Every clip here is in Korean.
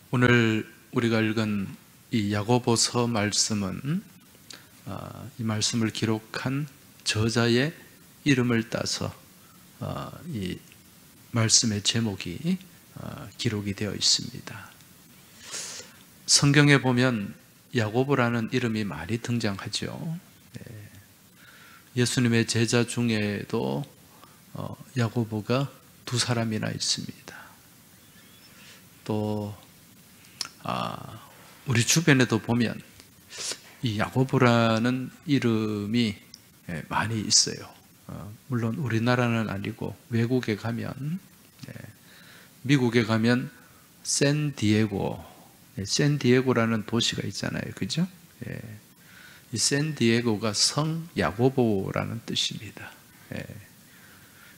오늘 우리가 읽은 이 야고보서 말씀은 이 말씀을 기록한 저자의 이름을 따서 이 말씀의 제목이 기록이 되어 있습니다. 성경에 보면 야고보라는 이름이 많이 등장하죠. 예수님의 제자 중에도 야고보가 두 사람이나 있습니다. 또 우리 주변에도 보면 이 야고보라는 이름이 많이 있어요. 물론 우리나라는 아니고 외국에 가면, 미국에 가면 샌디에고라는 도시가 있잖아요. 그죠? 이 샌디에고가 성 야고보라는 뜻입니다.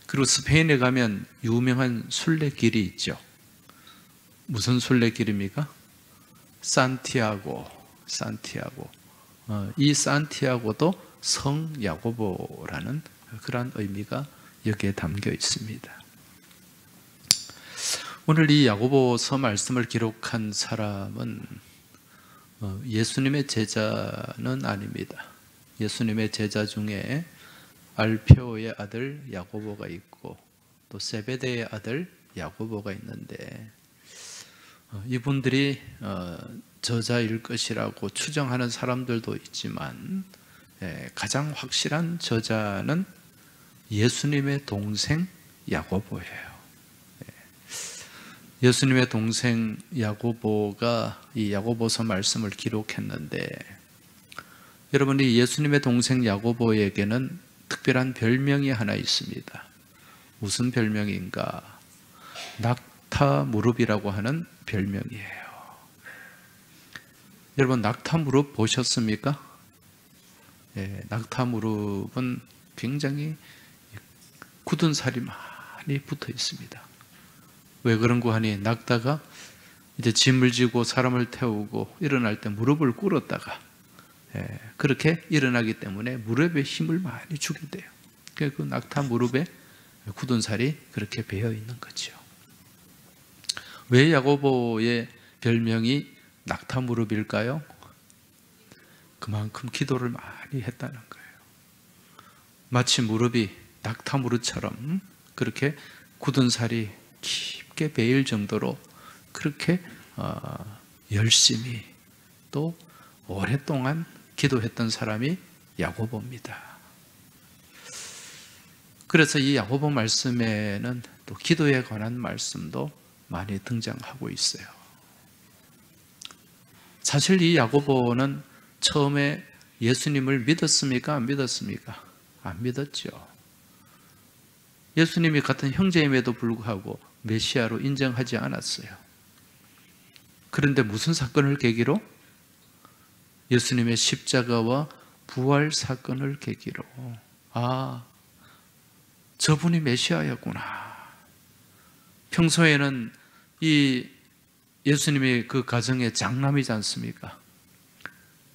그리고 스페인에 가면 유명한 순례길이 있죠. 무슨 순례길입니까? 산티아고. 이 산티아고도 성 야고보라는 그런 의미가 여기에 담겨 있습니다. 오늘 이 야고보서 말씀을 기록한 사람은 예수님의 제자는 아닙니다. 예수님의 제자 중에 알페오의 아들 야고보가 있고 또 세베대의 아들 야고보가 있는데 이분들이 저자일 것이라고 추정하는 사람들도 있지만 가장 확실한 저자는 예수님의 동생 야고보예요. 예수님의 동생 야고보가 이 야고보서 말씀을 기록했는데, 여러분이 예수님의 동생 야고보에게는 특별한 별명이 하나 있습니다. 무슨 별명인가? 낙타무릎이라고 하는 별명이에요. 여러분, 낙타무릎 보셨습니까? 낙타무릎은 굉장히 굳은 살이 많이 붙어 있습니다. 왜 그런고 하니, 낙타가 이제 짐을 지고 사람을 태우고 일어날 때 무릎을 꿇었다가 그렇게 일어나기 때문에 무릎에 힘을 많이 주게 돼요. 그 낙타 무릎에 굳은 살이 그렇게 배어 있는 거죠. 왜 야고보의 별명이 낙타 무릎일까요? 그만큼 기도를 많이 했다는 거예요. 마치 무릎이 낙타 무릎처럼 그렇게 굳은 살이 깊게 배일 정도로 그렇게 열심히 또 오랫동안 기도했던 사람이 야고보입니다. 그래서 이 야고보 말씀에는 또 기도에 관한 말씀도 많이 등장하고 있어요. 사실 이 야고보는 처음에 예수님을 믿었습니까? 안 믿었습니까? 안 믿었죠. 예수님이 같은 형제임에도 불구하고 메시아로 인정하지 않았어요. 그런데 무슨 사건을 계기로? 예수님의 십자가와 부활 사건을 계기로 저분이 메시아였구나. 평소에는 이 예수님이 그 가정의 장남이지 않습니까?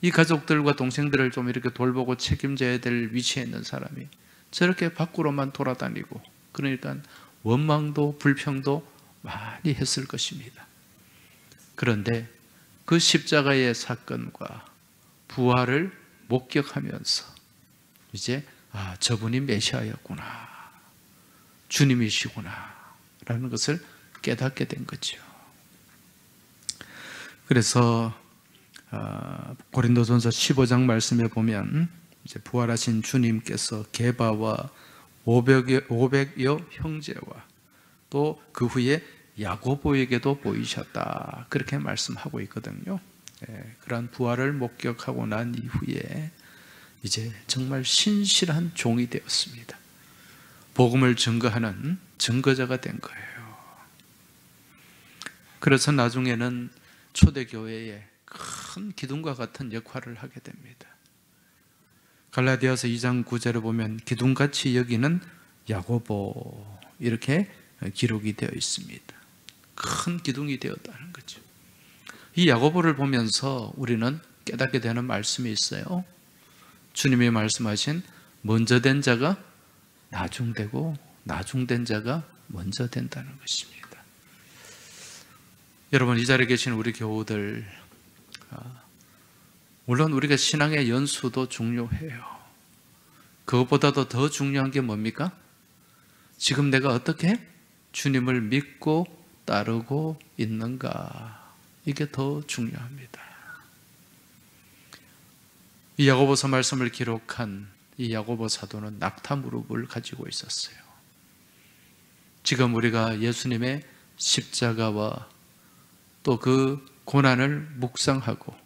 이 가족들과 동생들을 좀 이렇게 돌보고 책임져야 될 위치에 있는 사람이 저렇게 밖으로만 돌아다니고, 그러니까 원망도 불평도 많이 했을 것입니다. 그런데 그 십자가의 사건과 부활을 목격하면서 이제 저분이 메시아였구나, 주님이시구나 라는 것을 깨닫게 된 거죠. 그래서 고린도전서 15장 말씀에 보면 이제 부활하신 주님께서 게바와 500여 형제와 또 그 후에 야고보에게도 보이셨다, 그렇게 말씀하고 있거든요. 그러한 부활을 목격하고 난 이후에 이제 정말 신실한 종이 되었습니다. 복음을 증거하는 증거자가 된 거예요. 그래서 나중에는 초대교회에 큰 기둥과 같은 역할을 하게 됩니다. 갈라디아서 2장 9절에 보면 기둥같이 여기는 야고보, 이렇게 기록이 되어 있습니다. 큰 기둥이 되었다는 거죠. 이 야고보를 보면서 우리는 깨닫게 되는 말씀이 있어요. 주님이 말씀하신 먼저 된 자가 나중되고 나중된 자가 먼저 된다는 것입니다. 여러분, 이 자리에 계신 우리 교우들, 물론 우리가 신앙의 연수도 중요해요. 그것보다도 더 중요한 게 뭡니까? 지금 내가 어떻게 주님을 믿고 따르고 있는가, 이게 더 중요합니다. 이 야고보서 말씀을 기록한 이 야고보 사도는 낙타 무릎을 가지고 있었어요. 지금 우리가 예수님의 십자가와 또 그 고난을 묵상하고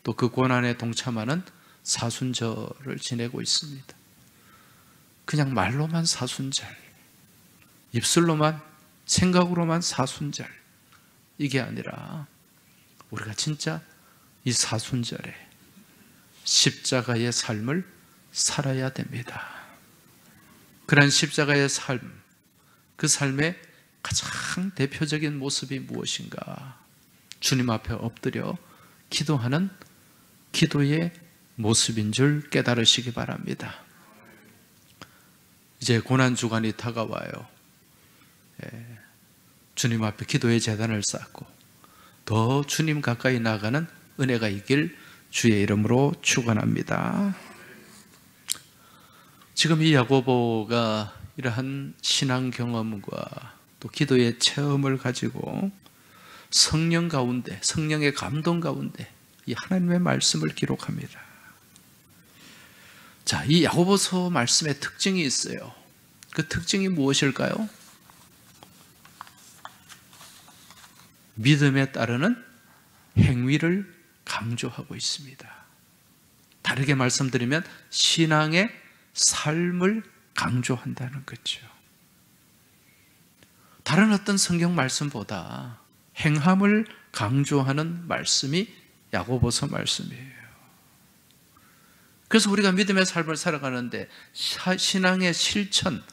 또 그 고난에 동참하는 사순절을 지내고 있습니다. 그냥 말로만 사순절, 입술로만, 생각으로만 사순절, 이게 아니라 우리가 진짜 이 사순절에 십자가의 삶을 살아야 됩니다. 그런 십자가의 삶, 그 삶의 가장 대표적인 모습이 무엇인가? 주님 앞에 엎드려 기도하는 기도의 모습인 줄 깨달으시기 바랍니다. 이제 고난주간이 다가와요. 주님 앞에 기도의 제단을 쌓고 더 주님 가까이 나가는 은혜가 있길 주의 이름으로 축원합니다. 지금 이 야고보가 이러한 신앙 경험과 또 기도의 체험을 가지고 성령 가운데, 성령의 감동 가운데 이 하나님의 말씀을 기록합니다. 자, 이 야고보서 말씀의 특징이 있어요. 그 특징이 무엇일까요? 믿음에 따르는 행위를 강조하고 있습니다. 다르게 말씀드리면 신앙의 삶을 강조한다는 거죠. 다른 어떤 성경 말씀보다 행함을 강조하는 말씀이 야고보서 말씀이에요. 그래서 우리가 믿음의 삶을 살아가는데 신앙의 실천,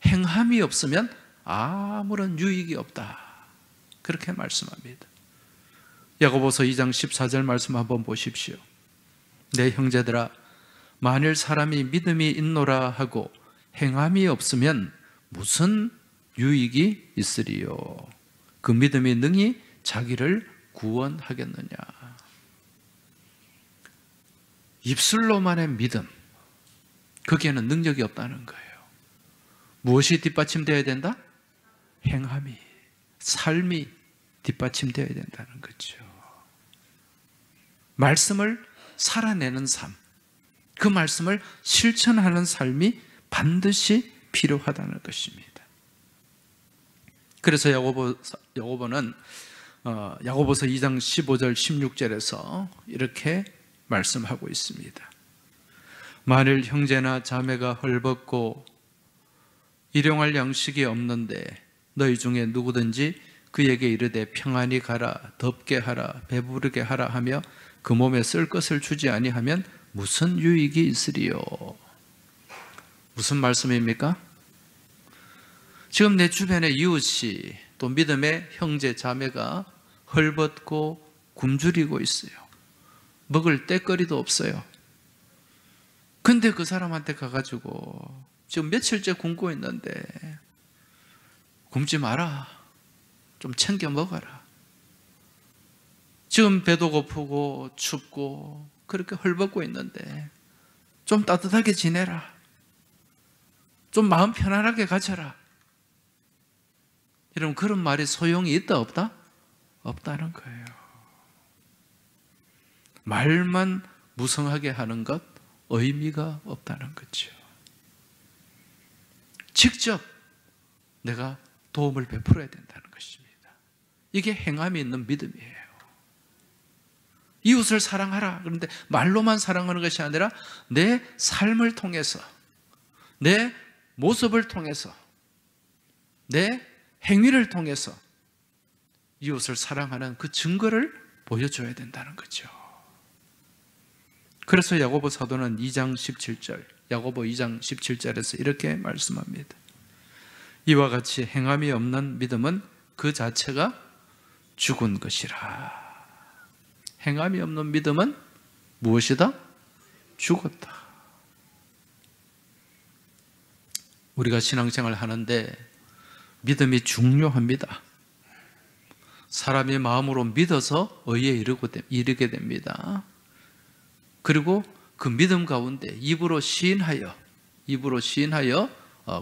행함이 없으면 아무런 유익이 없다, 그렇게 말씀합니다. 야고보서 2장 14절 말씀 한번 보십시오. 내 형제들아, 만일 사람이 믿음이 있노라 하고 행함이 없으면 무슨 유익이 있으리요? 그 믿음이 능히 자기를 구원하겠느냐? 입술로만의 믿음, 거기에는 능력이 없다는 거예요. 무엇이 뒷받침되어야 된다? 행함이, 삶이 뒷받침되어야 된다는 거죠. 말씀을 살아내는 삶, 그 말씀을 실천하는 삶이 반드시 필요하다는 것입니다. 그래서 야고보는 야고보서 2장 15절 16절에서 이렇게 말씀하고 있습니다. 만일 형제나 자매가 헐벗고 일용할 양식이 없는데 너희 중에 누구든지 그에게 이르되 평안히 가라, 덥게 하라, 배부르게 하라 하며 그 몸에 쓸 것을 주지 아니하면 무슨 유익이 있으리요? 무슨 말씀입니까? 지금 내 주변에 이웃이, 또 믿음의 형제 자매가 헐벗고 굶주리고 있어요. 먹을 때거리도 없어요. 근데 그 사람한테 가가지고 지금 며칠째 굶고 있는데 굶지 마라, 좀 챙겨 먹어라. 지금 배도 고프고 춥고 그렇게 헐벗고 있는데 좀 따뜻하게 지내라, 좀 마음 편안하게 가져라. 여러분, 그런 말이 소용이 있다 없다? 없다는 거예요. 말만 무성하게 하는 것 의미가 없다는 거죠. 직접 내가 도움을 베풀어야 된다는 것입니다. 이게 행함이 있는 믿음이에요. 이웃을 사랑하라, 그런데 말로만 사랑하는 것이 아니라 내 삶을 통해서, 내 모습을 통해서, 내 행위를 통해서 이웃을 사랑하는 그 증거를 보여줘야 된다는 거죠. 그래서 야고보 사도는 2장 17절, 야고보 2장 17절에서 이렇게 말씀합니다. 이와 같이 행함이 없는 믿음은 그 자체가 죽은 것이라. 행함이 없는 믿음은 무엇이다? 죽었다. 우리가 신앙생활 하는데 믿음이 중요합니다. 사람의 마음으로 믿어서 의에 이르게 됩니다. 그리고 그 믿음 가운데 입으로 시인하여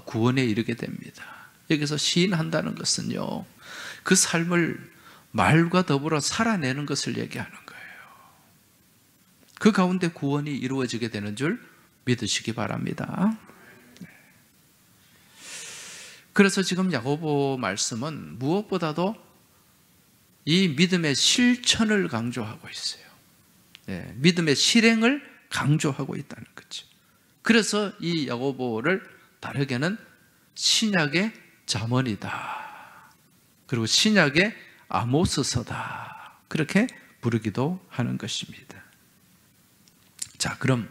구원에 이르게 됩니다. 여기서 시인한다는 것은요, 그 삶을 말과 더불어 살아내는 것을 얘기하는 거예요. 그 가운데 구원이 이루어지게 되는 줄 믿으시기 바랍니다. 그래서 지금 야고보 말씀은 무엇보다도 이 믿음의 실천을 강조하고 있어요. 믿음의 실행을 강조하고 있다는 거죠. 그래서 이 야고보를 다르게는 신약의 잠언이다, 그리고 신약의 아모스서다, 그렇게 부르기도 하는 것입니다. 자, 그럼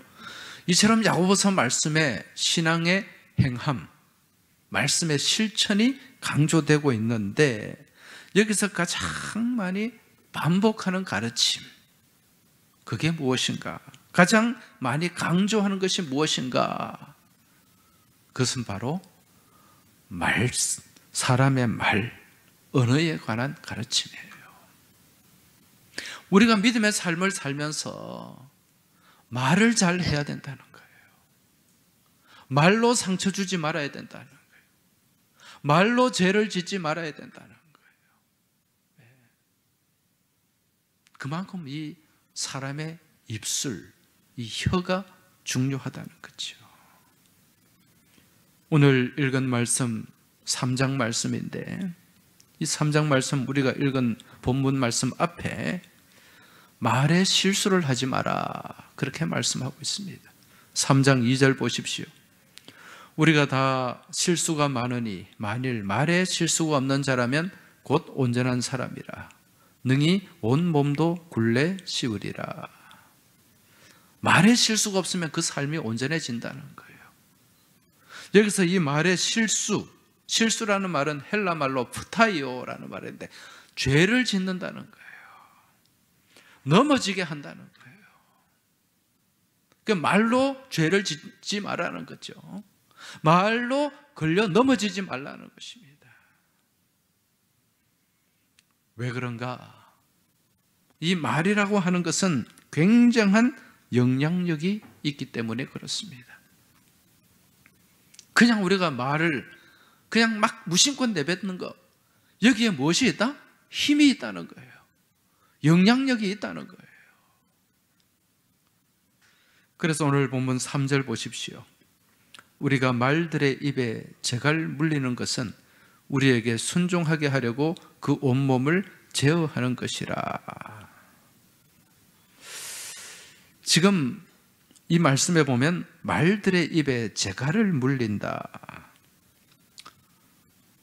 이처럼 야고보서 말씀의 신앙의 행함, 말씀의 실천이 강조되고 있는데, 여기서 가장 많이 반복하는 가르침, 그게 무엇인가? 가장 많이 강조하는 것이 무엇인가? 그것은 바로 사람의 말, 언어에 관한 가르침이에요. 우리가 믿음의 삶을 살면서 말을 잘 해야 된다는 거예요. 말로 상처 주지 말아야 된다는 거예요. 말로 죄를 짓지 말아야 된다는 거예요. 그만큼 이 사람의 입술, 이 혀가 중요하다는 거죠. 오늘 읽은 말씀 3장 말씀인데, 이 3장 말씀 우리가 읽은 본문 말씀 앞에 말에 실수를 하지 마라, 그렇게 말씀하고 있습니다. 3장 2절 보십시오. 우리가 다 실수가 많으니 만일 말에 실수가 없는 자라면 곧 온전한 사람이라 능히 온 몸도 굴레 씌우리라. 말에 실수가 없으면 그 삶이 온전해진다는 거예요. 여기서 이 말의 실수라는 말은 헬라 말로 프타이오라는 말인데, 죄를 짓는다는 거예요. 넘어지게 한다는 거예요. 그러니까 말로 죄를 짓지 말라는 거죠. 말로 걸려 넘어지지 말라는 것입니다. 왜 그런가? 이 말이라고 하는 것은 굉장한 영향력이 있기 때문에 그렇습니다. 그냥 우리가 말을 그냥 막 무심코 내뱉는 것, 여기에 무엇이 있다? 힘이 있다는 거예요. 영향력이 있다는 거예요. 그래서 오늘 본문 3절 보십시오. 우리가 말들의 입에 재갈 물리는 것은 우리에게 순종하게 하려고 그 온몸을 제어하는 것이라. 지금 이 말씀에 보면 말들의 입에 재갈을 물린다.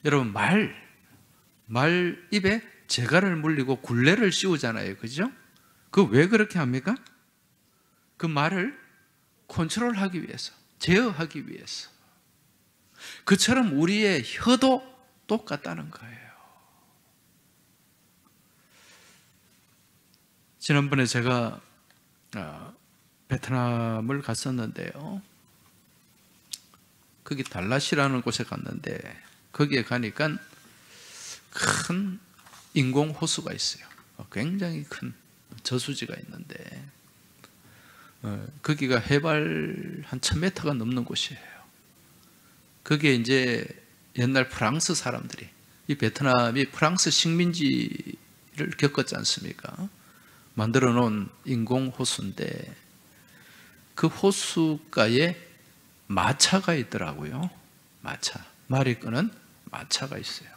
여러분, 말 입에 재갈을 물리고 굴레를 씌우잖아요. 그죠? 그 왜 그렇게 합니까? 그 말을 컨트롤하기 위해서, 제어하기 위해서. 그처럼 우리의 혀도 똑같다는 거예요. 지난번에 제가 베트남을 갔었는데요, 거기 달랏이라는 곳에 갔는데, 거기에 가니까 큰 인공 호수가 있어요. 굉장히 큰 저수지가 있는데, 거기가 해발 한 1000m가 넘는 곳이에요. 거기에 이제 옛날 프랑스 사람들이, 이 베트남이 프랑스 식민지를 겪었지 않습니까? 만들어 놓은 인공 호수인데, 그 호수가에 마차가 있더라고요. 말이 끄는 마차가 있어요.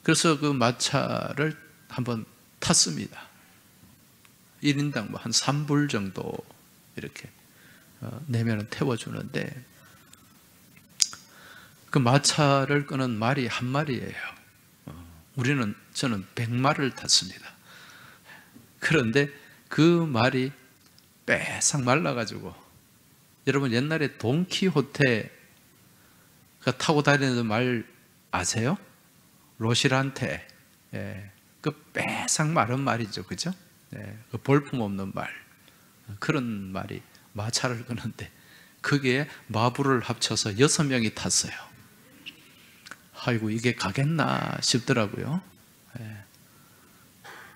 그래서 그 마차를 한번 탔습니다. 1인당 뭐 한 3불 정도 이렇게 내면은 태워주는데, 그 마차를 끄는 말이 한 마리예요. 저는 100마리를 탔습니다. 그런데 그 말이 빼싹 말라가지고, 여러분 옛날에 돈키호테가 타고 다니는 말 아세요? 로시란테. 그 빼싹 마른 말이죠. 그죠? 그 볼품없는 말. 그런 말이 마차를 끄는데, 거기에 마부를 합쳐서 6명이 탔어요. 아이고, 이게 가겠나 싶더라고요.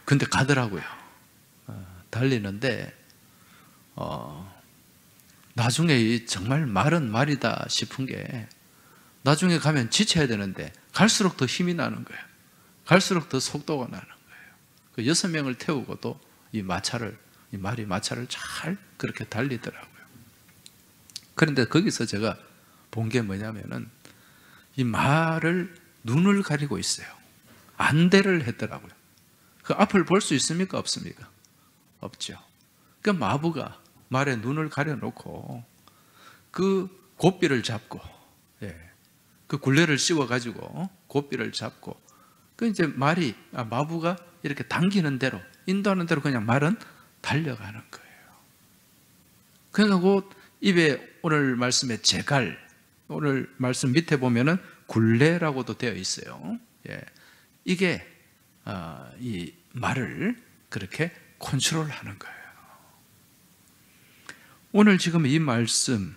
근데 가더라고요. 달리는데 나중에 정말 말은 말이다 싶은 게, 나중에 가면 지쳐야 되는데 갈수록 더 힘이 나는 거예요. 갈수록 더 속도가 나는 거예요. 그 6명을 태우고도 이 말이 마차를 잘 그렇게 달리더라고요. 그런데 거기서 제가 본 게 뭐냐면은, 이 말을 눈을 가리고 있어요. 안대를 했더라고요. 그 앞을 볼 수 있습니까? 없습니까? 없죠. 그 마부가 말에 눈을 가려놓고 그 고삐를 잡고, 그 굴레를 씌워가지고 고삐를 잡고, 그 이제 마부가 이렇게 당기는 대로, 인도하는 대로 그냥 말은 달려가는 거예요. 그러니까 그 입에 오늘 말씀에 제갈, 오늘 말씀 밑에 보면은 굴레라고도 되어 있어요. 이게 이 말을 그렇게 컨트롤하는 거예요. 오늘 지금 이 말씀이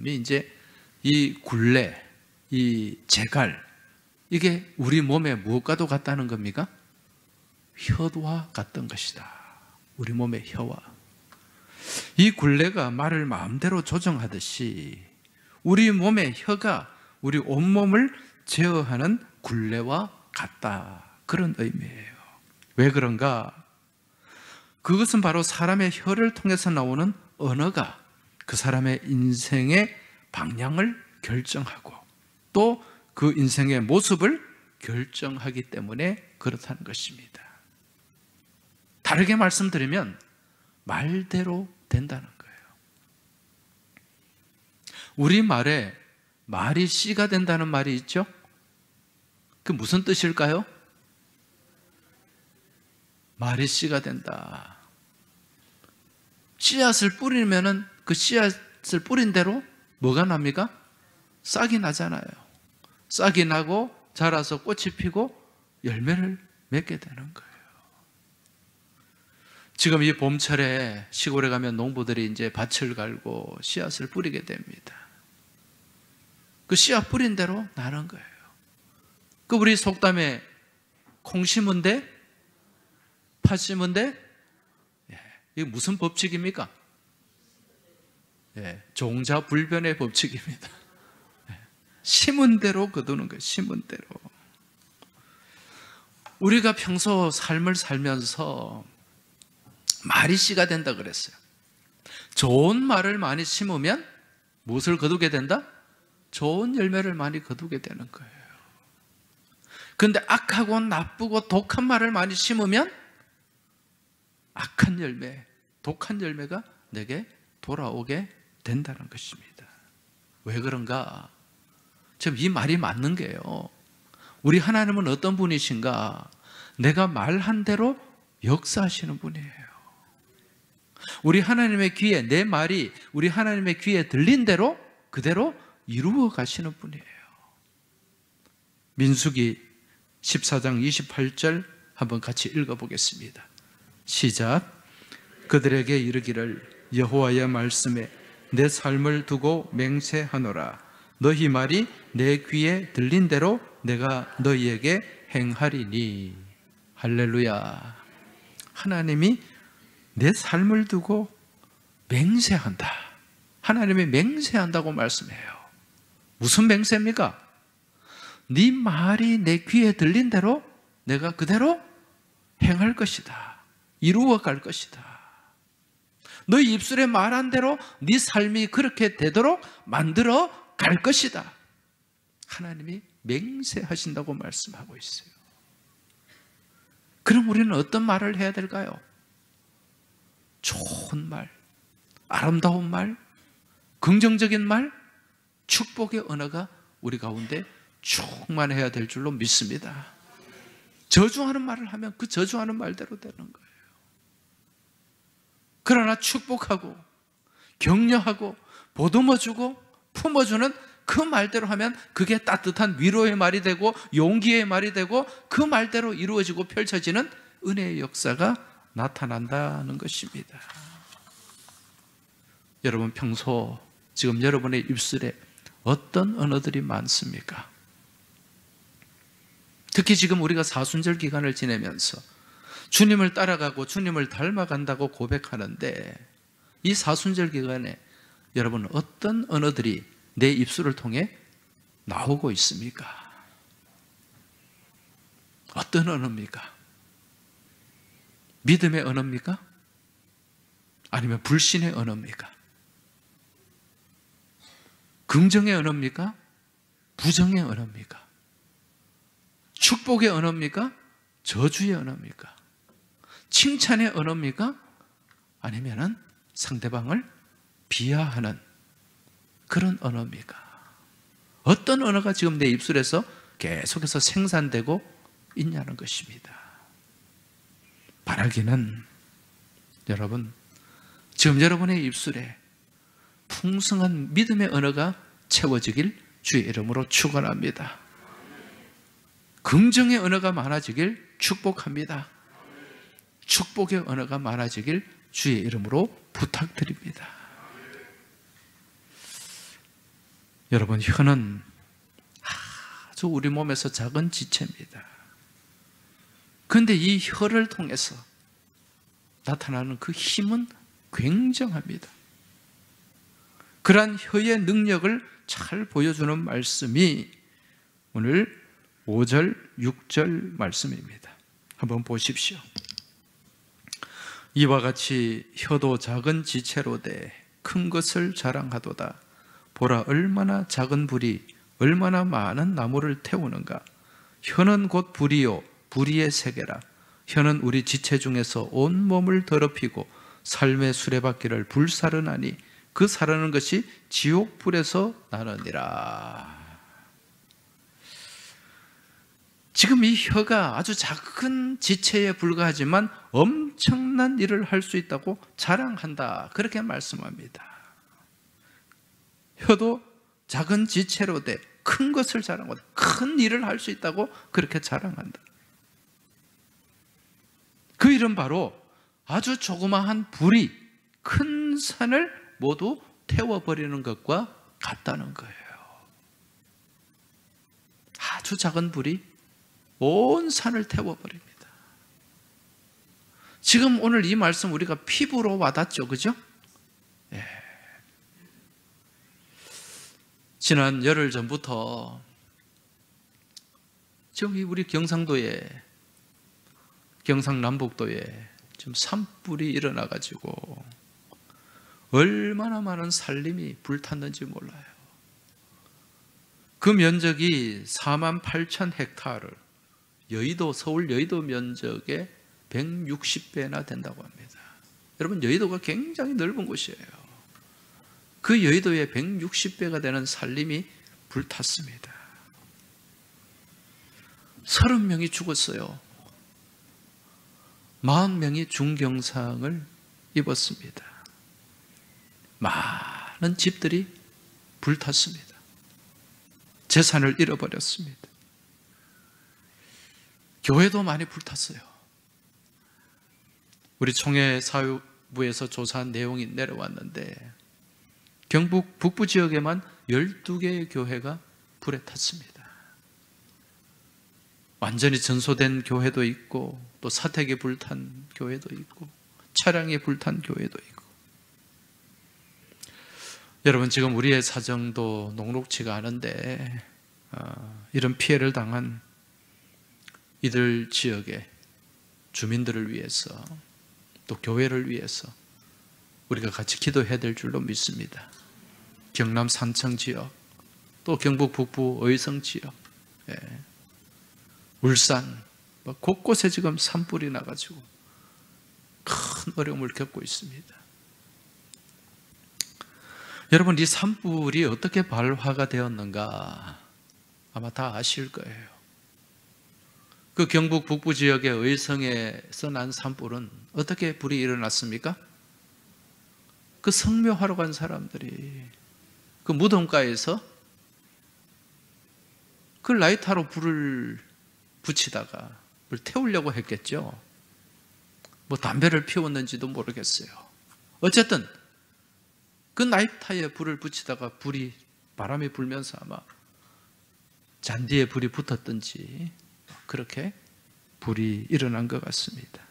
이제 이 굴레, 이 제갈, 이게 우리 몸에 무엇과도 같다는 겁니까? 혀와 같던 것이다. 우리 몸의 혀와. 이 굴레가 말을 마음대로 조정하듯이 우리 몸의 혀가 우리 온몸을 제어하는 굴레와 같다. 그런 의미예요. 왜 그런가? 그것은 바로 사람의 혀를 통해서 나오는 언어가 그 사람의 인생의 방향을 결정하고 또 그 인생의 모습을 결정하기 때문에 그렇다는 것입니다. 다르게 말씀드리면 말대로 된다는 거예요. 우리 말에 말이 씨가 된다는 말이 있죠? 그 무슨 뜻일까요? 말이 씨가 된다. 씨앗을 뿌리면은 그 씨앗을 뿌린 대로 뭐가 납니까? 싹이 나잖아요. 싹이 나고 자라서 꽃이 피고 열매를 맺게 되는 거예요. 지금 이 봄철에 시골에 가면 농부들이 이제 밭을 갈고 씨앗을 뿌리게 됩니다. 그 씨앗 뿌린 대로 나는 거예요. 그 우리 속담에 콩 심은 데 팥 심은 데, 이게 무슨 법칙입니까? 종자불변의 법칙입니다. 심은 대로 거두는 거예요. 심은 대로. 우리가 평소 삶을 살면서 말이 씨가 된다 그랬어요. 좋은 말을 많이 심으면 무엇을 거두게 된다? 좋은 열매를 많이 거두게 되는 거예요. 그런데 악하고 나쁘고 독한 말을 많이 심으면 악한 열매, 독한 열매가 내게 돌아오게 된다는 것입니다. 왜 그런가? 지금 이 말이 맞는 게요, 우리 하나님은 어떤 분이신가? 내가 말한 대로 역사하시는 분이에요. 우리 하나님의 귀에 내 말이 우리 하나님의 귀에 들린 대로 그대로 이루어 가시는 분이에요. 민수기 14장 28절 한번 같이 읽어보겠습니다. 시작. 그들에게 이르기를 여호와의 말씀에 내 삶을 두고 맹세하노라. 너희 말이 내 귀에 들린 대로 내가 너희에게 행하리니. 할렐루야. 하나님이 내 삶을 두고 맹세한다. 하나님이 맹세한다고 말씀해요. 무슨 맹세입니까? 네 말이 내 귀에 들린 대로 내가 그대로 행할 것이다. 이루어 갈 것이다. 너희 입술에 말한 대로 네 삶이 그렇게 되도록 만들어 갈 것이다. 하나님이 맹세하신다고 말씀하고 있어요. 그럼 우리는 어떤 말을 해야 될까요? 좋은 말, 아름다운 말, 긍정적인 말, 축복의 언어가 우리 가운데 충만해야 될 줄로 믿습니다. 저주하는 말을 하면 그 저주하는 말대로 되는 거예요. 그러나 축복하고 격려하고 보듬어주고 품어주는 그 말대로 하면 그게 따뜻한 위로의 말이 되고 용기의 말이 되고 그 말대로 이루어지고 펼쳐지는 은혜의 역사가 나타난다는 것입니다. 여러분 평소 지금 여러분의 입술에 어떤 언어들이 많습니까? 특히 지금 우리가 사순절 기간을 지내면서 주님을 따라가고 주님을 닮아간다고 고백하는데, 이 사순절 기간에 여러분 어떤 언어들이 내 입술을 통해 나오고 있습니까? 어떤 언어입니까? 믿음의 언어입니까? 아니면 불신의 언어입니까? 긍정의 언어입니까? 부정의 언어입니까? 축복의 언어입니까? 저주의 언어입니까? 칭찬의 언어입니까? 아니면은 상대방을 비하하는 그런 언어입니까? 어떤 언어가 지금 내 입술에서 계속해서 생산되고 있냐는 것입니다. 바라기는 여러분, 지금 여러분의 입술에 풍성한 믿음의 언어가 채워지길 주의 이름으로 축원합니다. 긍정의 언어가 많아지길 축복합니다. 축복의 언어가 많아지길 주의 이름으로 부탁드립니다. 여러분, 혀는 아주 우리 몸에서 작은 지체입니다. 그런데 이 혀를 통해서 나타나는 그 힘은 굉장합니다. 그러한 혀의 능력을 잘 보여주는 말씀이 오늘 5절, 6절 말씀입니다. 한번 보십시오. 이와 같이 혀도 작은 지체로 돼 큰 것을 자랑하도다. 보라, 얼마나 작은 불이 얼마나 많은 나무를 태우는가. 혀는 곧 불이요 불의의 세계라. 혀는 우리 지체 중에서 온 몸을 더럽히고 삶의 수레바퀴를 불사르나니 그 사르는 것이 지옥불에서 나느니라. 지금 이 혀가 아주 작은 지체에 불과하지만 엄청난 일을 할 수 있다고 자랑한다, 그렇게 말씀합니다. 혀도 작은 지체로 돼 큰 것을 자랑한다. 큰 일을 할 수 있다고 그렇게 자랑한다. 그 일은 바로 아주 조그마한 불이 큰 산을 모두 태워버리는 것과 같다는 거예요. 아주 작은 불이 온 산을 태워버립니다. 지금 오늘 이 말씀 우리가 피부로 와닿죠, 그죠? 예. 지난 열흘 전부터 저기 우리 경상남북도에 지금 산불이 일어나가지고 얼마나 많은 산림이 불탔는지 몰라요. 그 면적이 48,000헥타르, 서울 여의도 면적의 160배나 된다고 합니다. 여러분, 여의도가 굉장히 넓은 곳이에요. 그 여의도의 160배가 되는 산림이 불탔습니다. 30명이 죽었어요. 40명이 중경상을 입었습니다. 많은 집들이 불탔습니다. 재산을 잃어버렸습니다. 교회도 많이 불탔어요. 우리 총회사부에서 조사한 내용이 내려왔는데 경북 북부 지역에만 12개의 교회가 불에 탔습니다. 완전히 전소된 교회도 있고, 또 사택이 불탄 교회도 있고, 차량이 불탄 교회도 있고. 여러분, 지금 우리의 사정도 녹록치가 않은데 이런 피해를 당한 이들 지역의 주민들을 위해서, 또 교회를 위해서 우리가 같이 기도해야 될 줄로 믿습니다. 경남 산청 지역, 또 경북 북부 의성 지역, 울산, 곳곳에 지금 산불이 나가지고 큰 어려움을 겪고 있습니다. 여러분, 이 산불이 어떻게 발화가 되었는가 아마 다 아실 거예요. 그 경북 북부 지역의 의성에서 난 산불은 어떻게 불이 일어났습니까? 그 성묘하러 간 사람들이 그 무덤가에서 그 라이터로 불을 붙이다가 불 태우려고 했겠죠. 뭐 담배를 피웠는지도 모르겠어요. 어쨌든 그 라이터에 불을 붙이다가 바람이 불면서 아마 잔디에 불이 붙었든지 그렇게 불이 일어난 것 같습니다.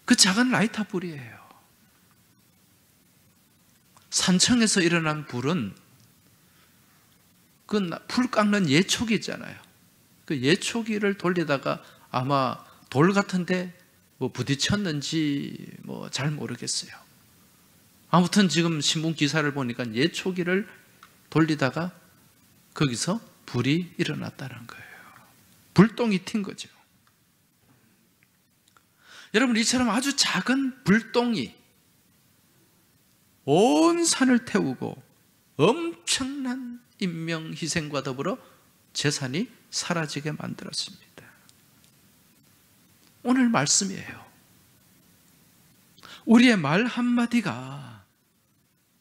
그 작은 라이터 불이에요. 산청에서 일어난 불은 그 불 깎는 예초기 있잖아요. 그 예초기를 돌리다가 아마 돌 같은데 뭐 부딪혔는지 뭐 잘 모르겠어요. 아무튼 지금 신문 기사를 보니까 예초기를 돌리다가 거기서 불이 일어났다는 거예요. 불똥이 튄 거죠. 여러분, 이처럼 아주 작은 불똥이 온 산을 태우고 엄청난 인명희생과 더불어 재산이 사라지게 만들었습니다. 오늘 말씀이에요. 우리의 말 한마디가,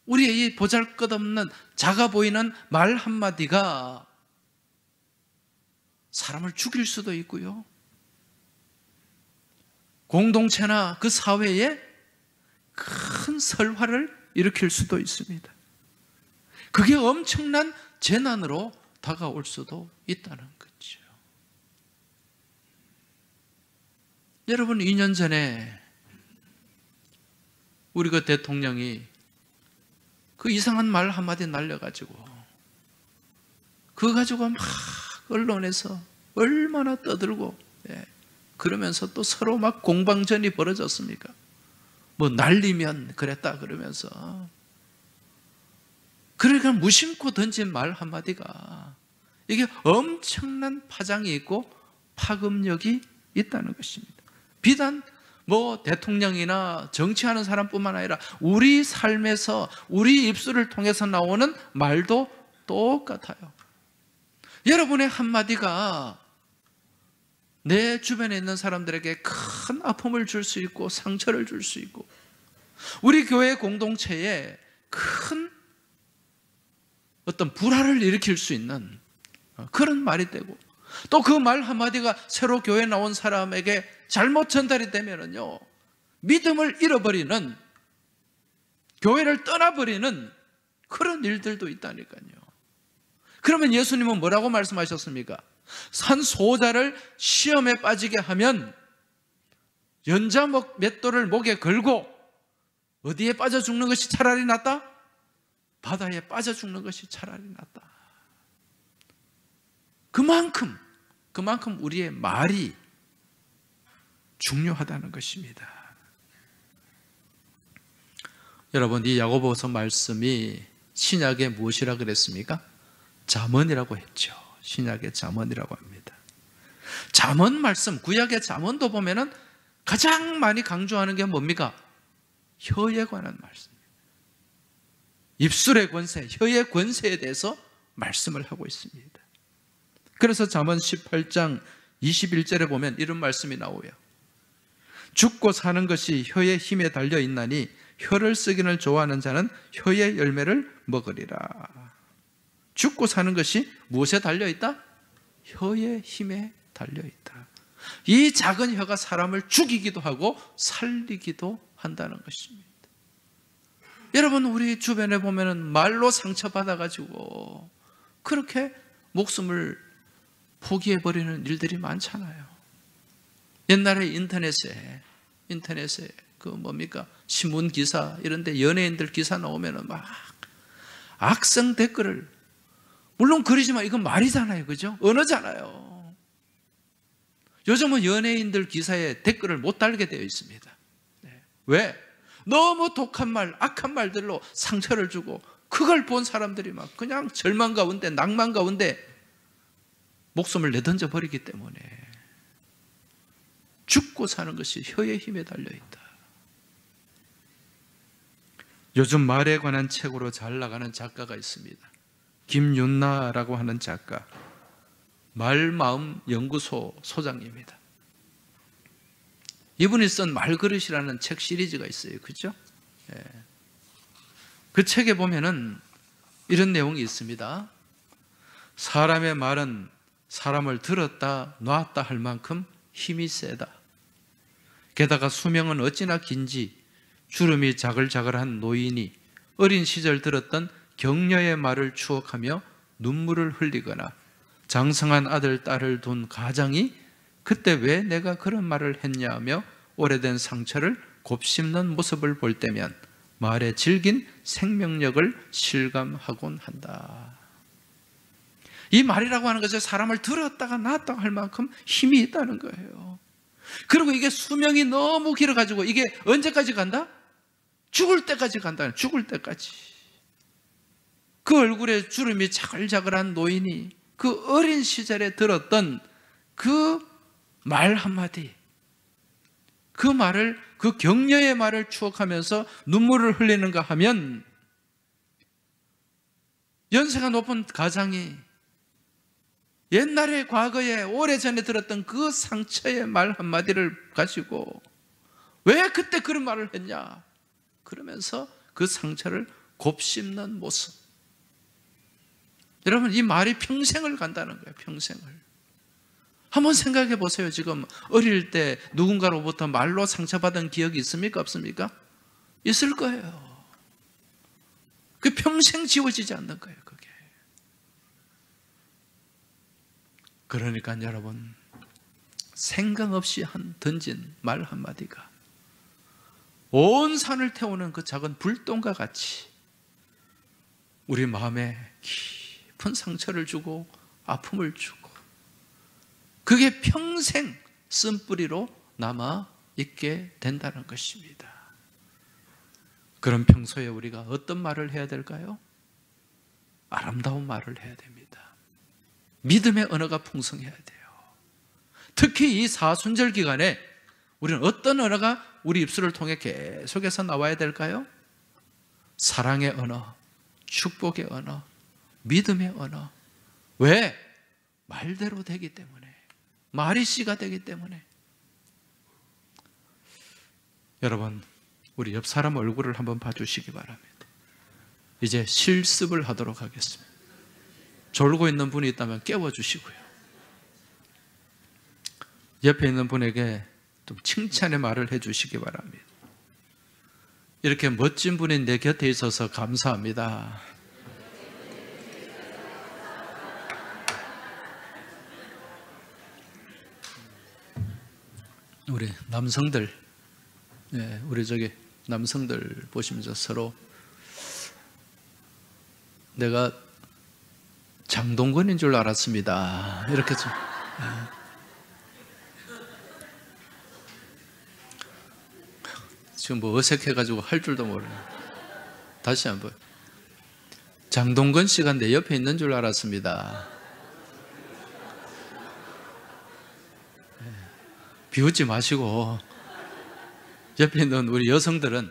우리의 이 보잘것없는 작아 보이는 말 한마디가 사람을 죽일 수도 있고요, 공동체나 그 사회에 큰 설화를 일으킬 수도 있습니다. 그게 엄청난 재난으로 다가올 수도 있다는 거죠. 여러분, 2년 전에 우리 그 대통령이 그 이상한 말 한마디 날려가지고 그거 가지고 막 언론에서 얼마나 떠들고, 그러면서 또 서로 막 공방전이 벌어졌습니까? 뭐 날리면 그랬다 그러면서. 그러니까 무심코 던진 말 한마디가 이게 엄청난 파장이 있고 파급력이 있다는 것입니다. 비단 뭐 대통령이나 정치하는 사람뿐만 아니라 우리 삶에서 우리 입술을 통해서 나오는 말도 똑같아요. 여러분의 한마디가 내 주변에 있는 사람들에게 큰 아픔을 줄 수 있고 상처를 줄 수 있고, 우리 교회 공동체에 큰 어떤 불화를 일으킬 수 있는 그런 말이 되고, 또 그 말 한마디가 새로 교회에 나온 사람에게 잘못 전달이 되면은요, 믿음을 잃어버리는, 교회를 떠나버리는 그런 일들도 있다니까요. 그러면 예수님은 뭐라고 말씀하셨습니까? 산소자를 시험에 빠지게 하면 연자 맷돌을 목에 걸고 어디에 빠져 죽는 것이 차라리 낫다? 바다에 빠져 죽는 것이 차라리 낫다. 그만큼 우리의 말이 중요하다는 것입니다. 여러분, 이 야고보서 말씀이 신약의 무엇이라 그랬습니까? 잠언이라고 했죠. 신약의 잠언이라고 합니다. 잠언 말씀, 구약의 잠언도 보면은 가장 많이 강조하는 게 뭡니까? 혀에 관한 말씀. 입술의 권세, 혀의 권세에 대해서 말씀을 하고 있습니다. 그래서 잠언 18장 21절에 보면 이런 말씀이 나오요. 죽고 사는 것이 혀의 힘에 달려 있나니 혀를 쓰기를 좋아하는 자는 혀의 열매를 먹으리라. 죽고 사는 것이 무엇에 달려 있다? 혀의 힘에 달려 있다. 이 작은 혀가 사람을 죽이기도 하고 살리기도 한다는 것입니다. 여러분, 우리 주변에 보면은 말로 상처받아가지고 그렇게 목숨을 포기해버리는 일들이 많잖아요. 옛날에 인터넷에 그 뭡니까? 신문 기사 이런 데 연예인들 기사 나오면은 막 악성 댓글을, 물론 글이지만 이건 말이잖아요. 그죠? 언어잖아요. 요즘은 연예인들 기사에 댓글을 못 달게 되어 있습니다. 왜? 너무 독한 말, 악한 말들로 상처를 주고 그걸 본 사람들이 막 그냥 절망 가운데, 낭만 가운데 목숨을 내던져 버리기 때문에 죽고 사는 것이 혀의 힘에 달려있다. 요즘 말에 관한 책으로 잘 나가는 작가가 있습니다. 김윤나라고 하는 작가, 말마음 연구소 소장입니다. 이분이 쓴 말그릇이라는 책 시리즈가 있어요. 그죠? 그 책에 보면은 이런 내용이 있습니다. 사람의 말은 사람을 들었다 놨다 할 만큼 힘이 세다. 게다가 수명은 어찌나 긴지 주름이 자글자글한 노인이 어린 시절 들었던 격려의 말을 추억하며 눈물을 흘리거나 장성한 아들, 딸을 둔 가장이 그때 왜 내가 그런 말을 했냐며 오래된 상처를 곱씹는 모습을 볼 때면 말에 질긴 생명력을 실감하곤 한다. 이 말이라고 하는 것은 사람을 들었다가 놨다가 할 만큼 힘이 있다는 거예요. 그리고 이게 수명이 너무 길어가지고 이게 언제까지 간다? 죽을 때까지 간다. 죽을 때까지. 그 얼굴에 주름이 자글자글한 노인이 그 어린 시절에 들었던 그 말 한마디, 그 말을, 그 격려의 말을 추억하면서 눈물을 흘리는가 하면 연세가 높은 가장이 옛날에 과거에 오래전에 들었던 그 상처의 말 한마디를 가지고 왜 그때 그런 말을 했냐 그러면서 그 상처를 곱씹는 모습. 여러분, 이 말이 평생을 간다는 거예요. 평생을. 한번 생각해 보세요. 지금 어릴 때 누군가로부터 말로 상처받은 기억이 있습니까? 없습니까? 있을 거예요. 그 평생 지워지지 않는 거예요. 그게. 그러니까 여러분, 생각 없이 던진 말 한마디가 온 산을 태우는 그 작은 불똥과 같이 우리 마음에 깊은 상처를 주고 아픔을 주고 그게 평생 쓴뿌리로 남아 있게 된다는 것입니다. 그럼 평소에 우리가 어떤 말을 해야 될까요? 아름다운 말을 해야 됩니다. 믿음의 언어가 풍성해야 돼요. 특히 이 사순절 기간에 우리는 어떤 언어가 우리 입술을 통해 계속해서 나와야 될까요? 사랑의 언어, 축복의 언어, 믿음의 언어. 왜? 말대로 되기 때문에. 말이 씨가 되기 때문에. 여러분, 우리 옆 사람 얼굴을 한번 봐주시기 바랍니다. 이제 실습을 하도록 하겠습니다. 졸고 있는 분이 있다면 깨워주시고요. 옆에 있는 분에게 좀 칭찬의 말을 해주시기 바랍니다. 이렇게 멋진 분이 내 곁에 있어서 감사합니다. 우리 남성들, 우리 남성들 보시면서 서로 내가 장동건인 줄 알았습니다. 이렇게 좀. 지금 뭐 어색해가지고 할 줄도 모르네. 다시 한번. 장동건 씨가 내 옆에 있는 줄 알았습니다. 비웃지 마시고 옆에 있는 우리 여성들은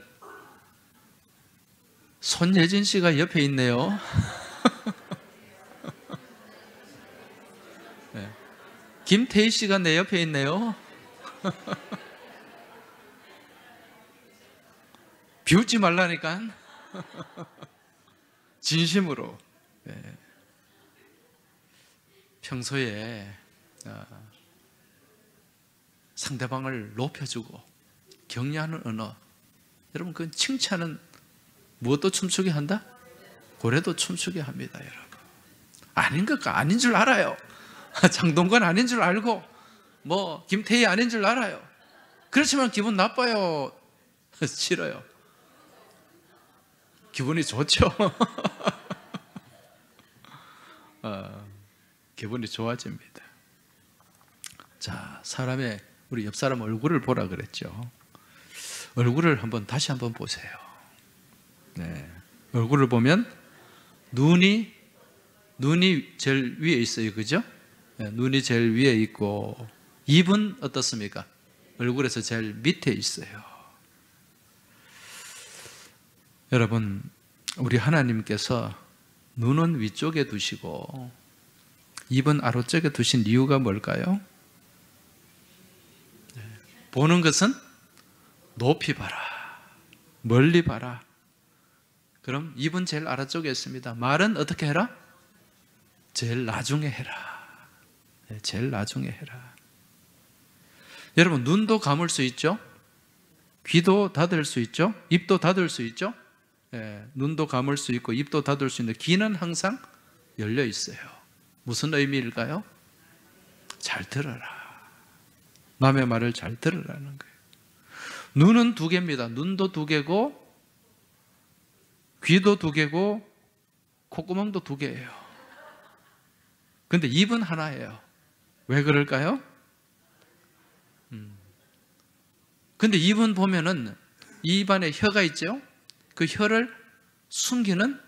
손예진 씨가 옆에 있네요. 네. 김태희 씨가 내 옆에 있네요. 비웃지 말라니까. 진심으로. 네. 평소에 상대방을 높여주고 격려하는 언어. 여러분, 그 칭찬은 무엇도 춤추게 한다? 고래도 춤추게 합니다, 여러분. 아닌 것과 아닌 줄 알아요. 장동건 아닌 줄 알고 뭐 김태희 아닌 줄 알아요. 그렇지만 기분 나빠요? 싫어요? 기분이 좋죠. 기분이 좋아집니다. 자, 우리 옆 사람 얼굴을 보라 그랬죠. 얼굴을 다시 한번 보세요. 네. 얼굴을 보면 눈이 제일 위에 있어요. 그죠? 네, 눈이 제일 위에 있고 입은 어떻습니까? 얼굴에서 제일 밑에 있어요. 여러분, 우리 하나님께서 눈은 위쪽에 두시고 입은 아래쪽에 두신 이유가 뭘까요? 보는 것은 높이 봐라, 멀리 봐라. 그럼 입은 제일 아래쪽에 있습니다. 말은 어떻게 해라? 제일 나중에 해라. 제일 나중에 해라. 여러분, 눈도 감을 수 있죠? 귀도 닫을 수 있죠? 입도 닫을 수 있죠? 눈도 감을 수 있고 입도 닫을 수 있는데 귀는 항상 열려 있어요. 무슨 의미일까요? 잘 들어라. 남의 말을 잘 들으라는 거예요. 눈은 두 개입니다. 눈도 두 개고 귀도 두 개고 콧구멍도 두 개예요. 근데 입은 하나예요. 왜 그럴까요? 근데 입은 보면은 입 안에 혀가 있죠? 그 혀를 숨기는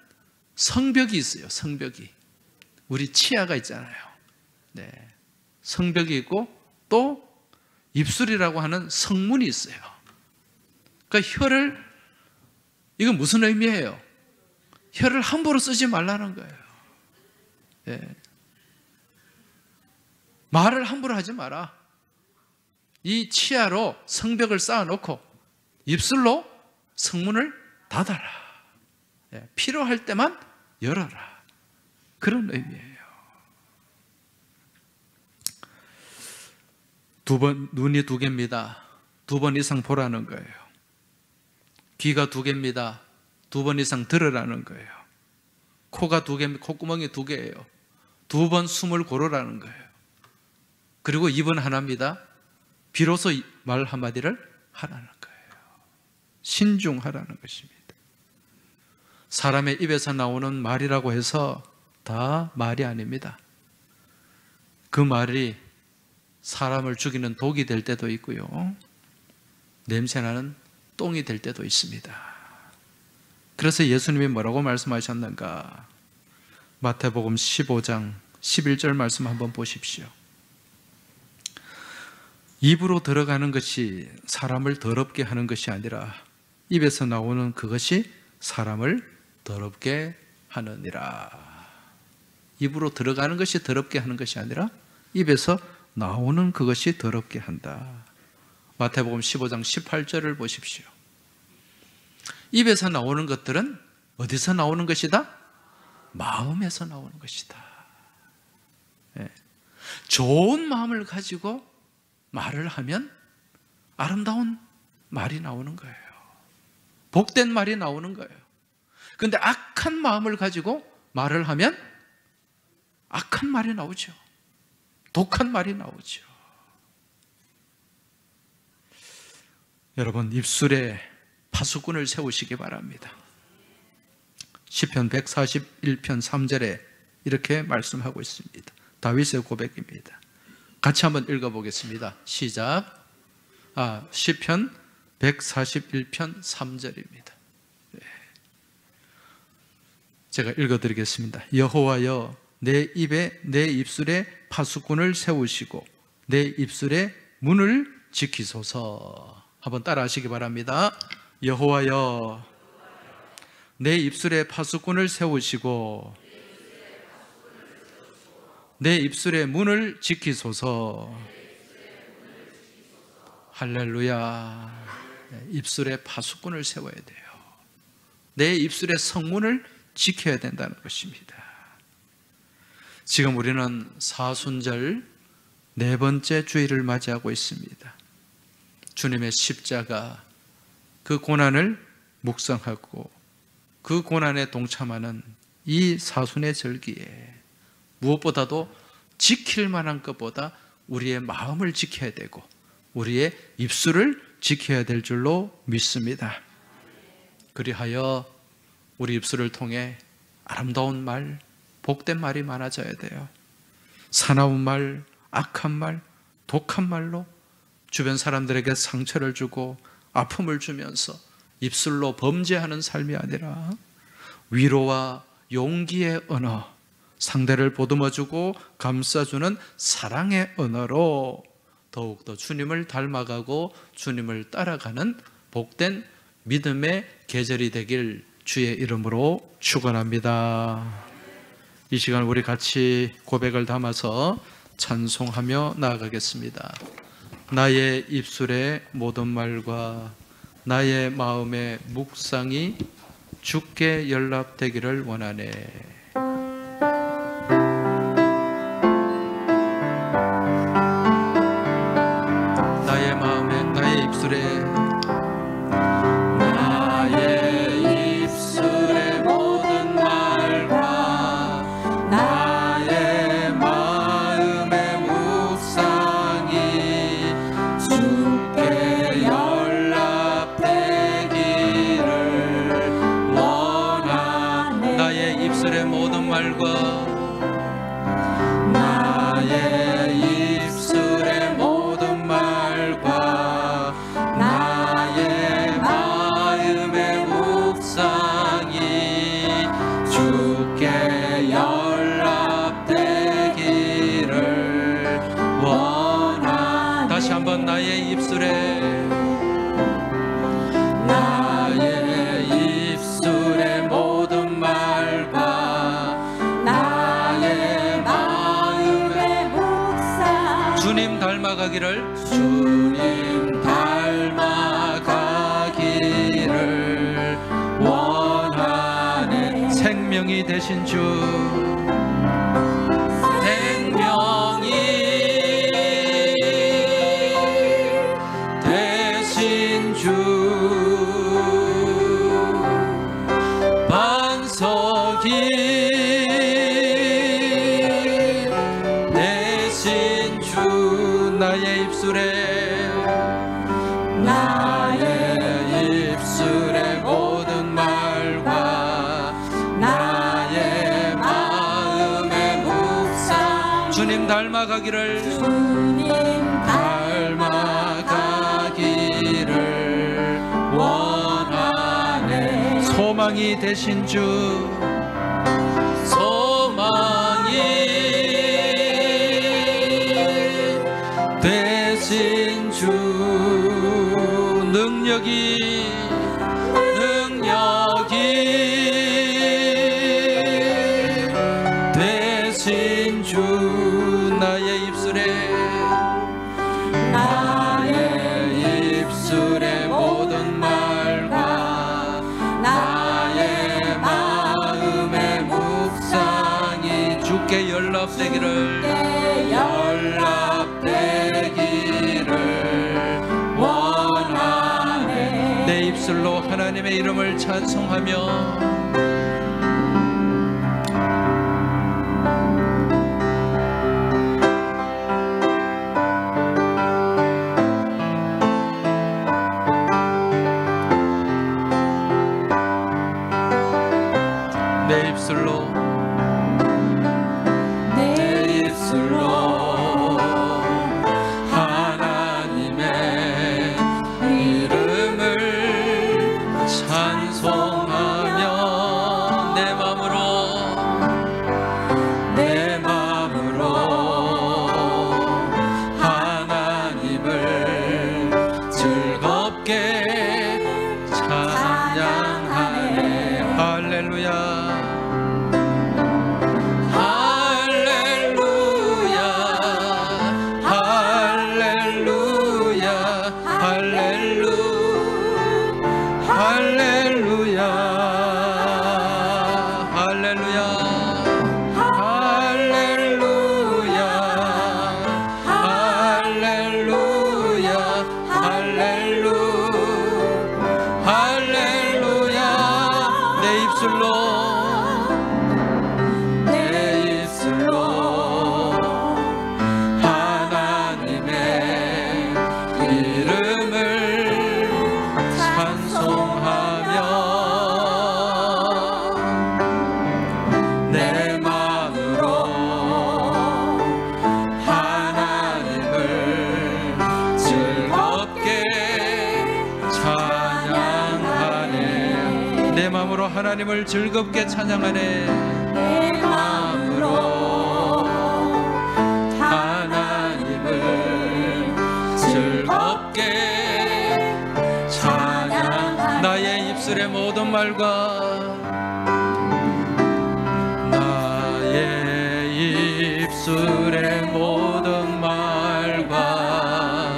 성벽이 있어요. 성벽이. 우리 치아가 있잖아요. 네. 성벽이 있고 또 입술이라고 하는 성문이 있어요. 그러니까 혀를, 이건 무슨 의미예요? 혀를 함부로 쓰지 말라는 거예요. 네. 말을 함부로 하지 마라. 이 치아로 성벽을 쌓아놓고 입술로 성문을 닫아라. 네. 필요할 때만 열어라. 그런 의미예요. 눈이 두 개입니다. 두 번 이상 보라는 거예요. 귀가 두 개입니다. 두 번 이상 들으라는 거예요. 코가 두 개입니다. 콧구멍이 두 개예요. 두 번 숨을 고르라는 거예요. 그리고 입은 하나입니다. 비로소 말 한마디를 하라는 거예요. 신중하라는 것입니다. 사람의 입에서 나오는 말이라고 해서 다 말이 아닙니다. 그 말이 사람을 죽이는 독이 될 때도 있고요. 냄새나는 똥이 될 때도 있습니다. 그래서 예수님이 뭐라고 말씀하셨는가? 마태복음 15장 11절 말씀 한번 보십시오. 입으로 들어가는 것이 사람을 더럽게 하는 것이 아니라 입에서 나오는 그것이 사람을 더럽게 하느니라. 입으로 들어가는 것이 더럽게 하는 것이 아니라 입에서 나오는 그것이 더럽게 한다. 마태복음 15장 18절을 보십시오. 입에서 나오는 것들은 어디서 나오는 것이다? 마음에서 나오는 것이다. 네. 좋은 마음을 가지고 말을 하면 아름다운 말이 나오는 거예요. 복된 말이 나오는 거예요. 그런데 악한 마음을 가지고 말을 하면 악한 말이 나오죠. 독한 말이 나오죠. 여러분, 입술에 파수꾼을 세우시기 바랍니다. 시편 141편 3절에 이렇게 말씀하고 있습니다. 다윗의 고백입니다. 같이 한번 읽어보겠습니다. 시작. 시편 141편 3절입니다. 제가 읽어드리겠습니다. 여호와여, 내 입에 내 입술에 파수꾼을 세우시고 내 입술에 문을 지키소서. 한번 따라 하시기 바랍니다. 여호와여, 내 입술에 파수꾼을 세우시고 내 입술에 문을 지키소서. 할렐루야. 입술에 파수꾼을 세워야 돼요. 내 입술의 성문을 지켜야 된다는 것입니다. 지금 우리는 사순절 네 번째 주일을 맞이하고 있습니다. 주님의 십자가, 그 고난을 묵상하고 그 고난에 동참하는 이 사순의 절기에 무엇보다도 지킬 만한 것보다 우리의 마음을 지켜야 되고 우리의 입술을 지켜야 될 줄로 믿습니다. 그리하여 우리 입술을 통해 아름다운 말, 복된 말이 많아져야 돼요. 사나운 말, 악한 말, 독한 말로 주변 사람들에게 상처를 주고 아픔을 주면서 입술로 범죄하는 삶이 아니라 위로와 용기의 언어, 상대를 보듬어주고 감싸주는 사랑의 언어로 더욱더 주님을 닮아가고 주님을 따라가는 복된 믿음의 계절이 되길 주의 이름으로 축원합니다. 이 시간 우리 같이 고백을 담아서 찬송하며 나아가겠습니다. 나의 입술의 모든 말과 나의 마음의 묵상이 주께 연락되기를 원하네. 나의 마음에, 나의 입술에 모든 말과 나의 한번 나의 입술에 모든 말과 나의 마음의 묵상 주님 닮아가기를 원하네. 생명이 되신 주 나의 입술에 모든 말과 나의 마음의 묵상 주님 닮아가기를 원하네. 소망이 되신 주 되신 주 능력이 되신 주 나의 입술에 모든 말과 나의 마음의 묵상이 주께 연락되기를 원하네. 내 입술로 하나님의 이름을 찬송하며 내 입술로 하나님의 이름을 찬송하며 내 맘으로 하나님을 즐겁게 찬양하네. 할렐루야. 내 입술로 하나님의 이름을 찬송하며 내 마음으로 하나님을 즐겁게 찬양하네. 내 마음으로 하나님을 즐겁게 찬양하네. 내 마음으로 하나님을 즐겁게 찬양. 나의 입술의 모든 말과 나의 입술의 모든 말과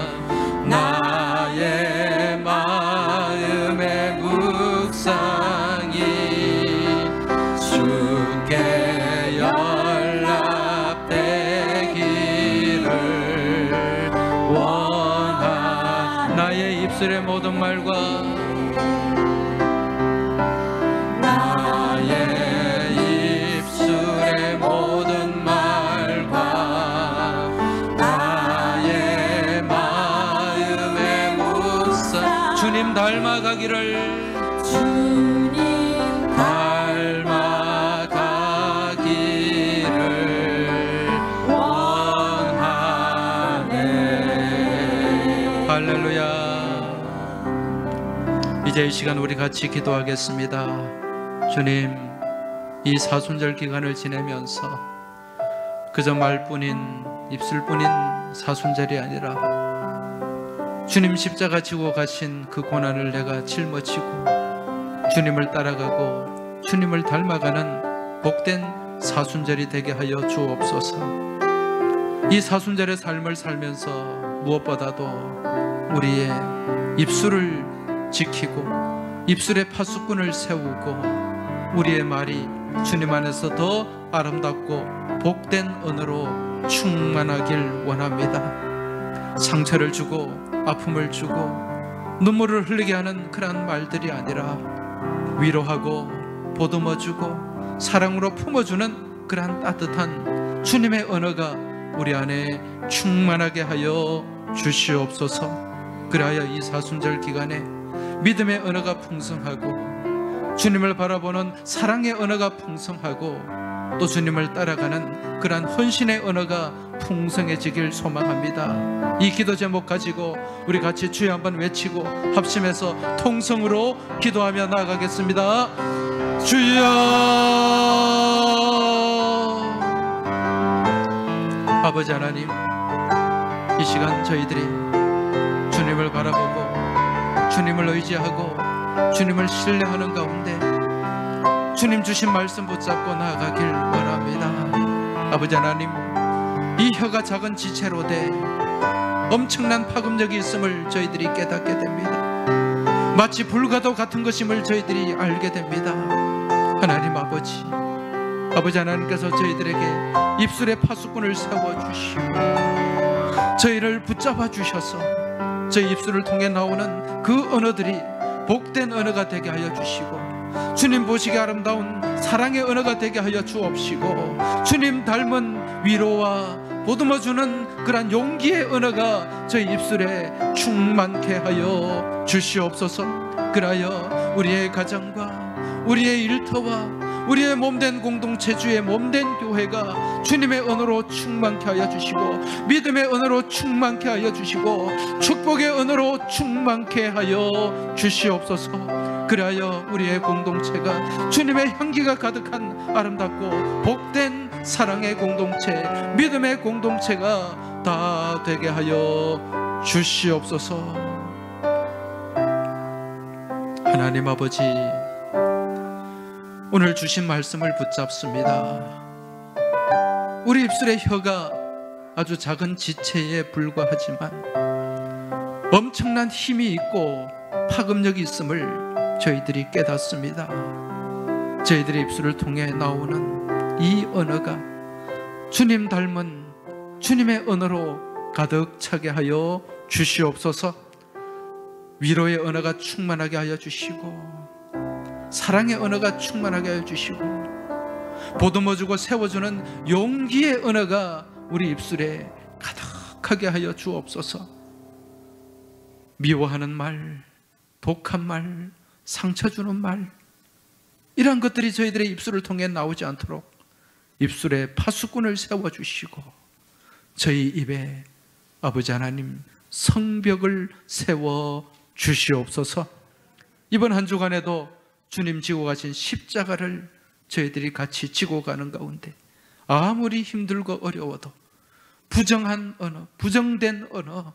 나의 마음의 묵상이 주께 연락되기를 원하. 나의 입술의 모든 말과 나의 입술의 모든 말과 나의 마음의 묵상 주님 닮아가기를 원하네. 할렐루야. 이제 이 시간 우리 같이 기도하겠습니다. 주님, 이 사순절 기간을 지내면서 그저 말뿐인 입술뿐인 사순절이 아니라 주님 십자가 지고 가신 그 고난을 내가 짊어지고 주님을 따라가고 주님을 닮아가는 복된 사순절이 되게 하여 주옵소서. 이 사순절의 삶을 살면서 무엇보다도 우리의 입술을 지키고 입술에 파수꾼을 세우고 우리의 말이 주님 안에서 더 아름답고 복된 언어로 충만하길 원합니다. 상처를 주고 아픔을 주고 눈물을 흘리게 하는 그러한 말들이 아니라 위로하고 보듬어주고 사랑으로 품어주는 그러한 따뜻한 주님의 언어가 우리 안에 충만하게 하여 주시옵소서. 그리하여 이 사순절 기간에 믿음의 언어가 풍성하고 주님을 바라보는 사랑의 언어가 풍성하고 또 주님을 따라가는 그러한 헌신의 언어가 풍성해지길 소망합니다. 이 기도 제목 가지고 우리 같이 주여 한번 외치고 합심해서 통성으로 기도하며 나아가겠습니다. 주여. 아버지 하나님, 이 시간 저희들이 주님을 바라보고 주님을 의지하고 주님을 신뢰하는 가운데 주님 주신 말씀 붙잡고 나아가길 원합니다. 아버지 하나님, 이 혀가 작은 지체로 돼 엄청난 파급력이 있음을 저희들이 깨닫게 됩니다. 마치 불과도 같은 것임을 저희들이 알게 됩니다. 하나님 아버지, 아버지 하나님께서 저희들에게 입술에 파수꾼을 세워주시고 저희를 붙잡아 주셔서 저희 입술을 통해 나오는 그 언어들이 복된 언어가 되게 하여 주시고 주님 보시기에 아름다운 사랑의 언어가 되게 하여 주옵시고 주님 닮은 위로와 보듬어주는 그러한 용기의 언어가 저희 입술에 충만케 하여 주시옵소서. 그리하여 우리의 가정과 우리의 일터와 우리의 몸된 공동체 주의 몸된 교회가 주님의 언어로 충만케 하여 주시고 믿음의 언어로 충만케 하여 주시고 축복의 언어로 충만케 하여 주시옵소서. 그리하여 우리의 공동체가 주님의 향기가 가득한 아름답고 복된 사랑의 공동체, 믿음의 공동체가 다 되게 하여 주시옵소서. 하나님 아버지, 오늘 주신 말씀을 붙잡습니다. 우리 입술의 혀가 아주 작은 지체에 불과하지만 엄청난 힘이 있고 파급력이 있음을 저희들이 깨닫습니다. 저희들의 입술을 통해 나오는 이 언어가 주님 닮은 주님의 언어로 가득 차게 하여 주시옵소서. 위로의 언어가 충만하게 하여 주시고 사랑의 언어가 충만하게 하여 주시고 보듬어주고 세워주는 용기의 언어가 우리 입술에 가득하게 하여 주옵소서. 미워하는 말, 독한 말, 상처 주는 말, 이러한 것들이 저희들의 입술을 통해 나오지 않도록 입술에 파수꾼을 세워주시고 저희 입에 아버지 하나님 성벽을 세워 주시옵소서. 이번 한 주간에도 주님 지고 가신 십자가를 저희들이 같이 지고 가는 가운데 아무리 힘들고 어려워도 부정한 언어, 부정된 언어,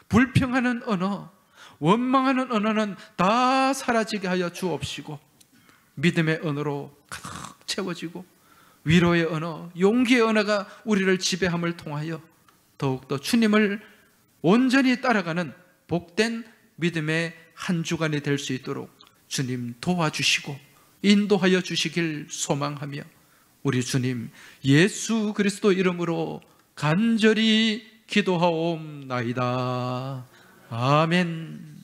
불평하는 언어, 원망하는 언어는 다 사라지게 하여 주옵시고 믿음의 언어로 가득 채워지고 위로의 언어, 용기의 언어가 우리를 지배함을 통하여 더욱더 주님을 온전히 따라가는 복된 믿음의 한 주간이 될 수 있도록 주님 도와주시고 인도하여 주시길 소망하며 우리 주님 예수 그리스도 이름으로 간절히 기도하옵나이다. 아멘.